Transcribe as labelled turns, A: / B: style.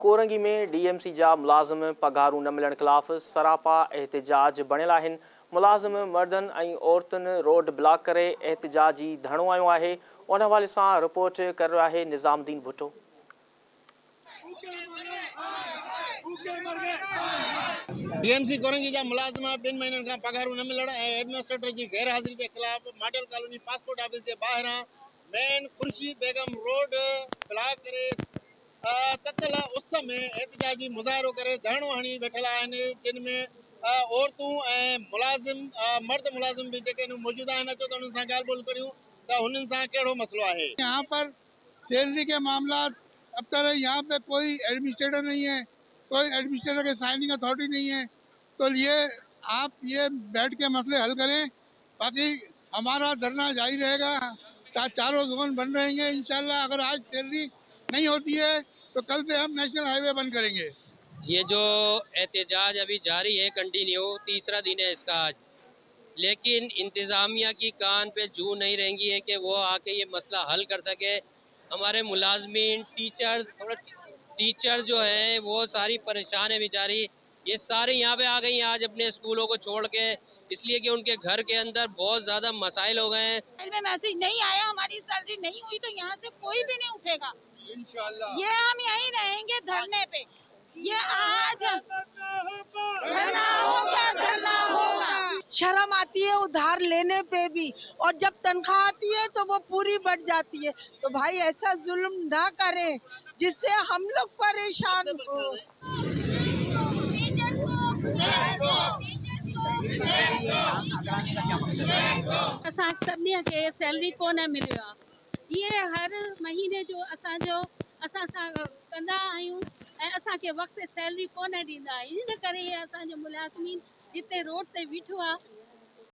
A: कोरंगी में डीएमसी जा मुलाजिम पगारूं न मिलण खिलाफ़ सरापा एहतजाज बणियल आहिनि। मुलाजिम मर्दनि ऐं औरतुनि रोड ब्लॉक करे एहतजाजी धरणो आयो आहे। उन हवाले सां रिपोर्ट कर रहियो आहे निज़ामुद्दीन भुट्टो।
B: डीएमसी कोरंगी जा मुलाजिम 2 महीननि खां पगारूं न मिलण ऐं एडमिनिस्ट्रेटर जी गैर हाज़िरी जे ख़िलाफ़ मॉडल कॉलोनी पासपोर्ट ऑफिस जे ॿाहिरां मेन खुर्शीद बेगम रोड ब्लॉक करे ततल उस में एहतजाजी मुज़ाहिरो करे धरणो हणी वेठल आहिनि, जिन में औरतूं ऐं मुलाजिम मर्द मुलाजिम भी जेके मौजूद आहिनि। अचो त उन्हनि सां ॻाल्हि ॿोल करियूं त हुननि सां कहिड़ो मसलो आहे।
C: यहाँ पर सैलरी के मामला अब तक यहाँ पे कोई एडमिनिस्ट्रेटर नहीं है, कोई एडमिनिस्ट्रेटर के साइनिंग अथॉरिटी नहीं है। तो आप ये बैठ के मसले हल करें, बाकी हमारा धरना जारी रहेगा। चारों जोन बंद रहेंगे इंशाल्लाह। अगर आज सैलरी नहीं होती है तो कल से हम नेशनल हाईवे बंद करेंगे।
D: ये जो एहतजाज अभी जारी है कंटिन्यू, तीसरा दिन है इसका आज, लेकिन इंतजामिया की कान पे जू नहीं रहेंगी है कि वो आके ये मसला हल कर सके। हमारे मुलाजमीन टीचर जो है वो सारी परेशान है बेचारी। ये सारे यहाँ पे आ गई आज अपने स्कूलों को छोड़ के, इसलिए कि उनके घर के अंदर बहुत ज्यादा मसाइल हो गए हैं।
E: में मैसेज नहीं आया, हमारी सैलरी नहीं हुई तो यहाँ से कोई भी नहीं उठेगा इंशाल्लाह। ये हम यहीं रहेंगे धरने पे। ये आज धरना होगा।
F: शर्म आती है उधार लेने पे भी, और जब तनख्वाह आती है तो वो पूरी बढ़ जाती है। तो भाई ऐसा जुल्म ना करें जिससे हम लोग परेशान हो।
E: असां सभिनी खे सैलरी कोन मिलियो आहे। ये हर महीने जो असां सां कंदा आहियूं ऐं असांखे वक़्तु सैलरी कोन ॾींदा आहिनि। इन करे असांजो मुलाज़िमीन जिते रोड ते बीठो आहे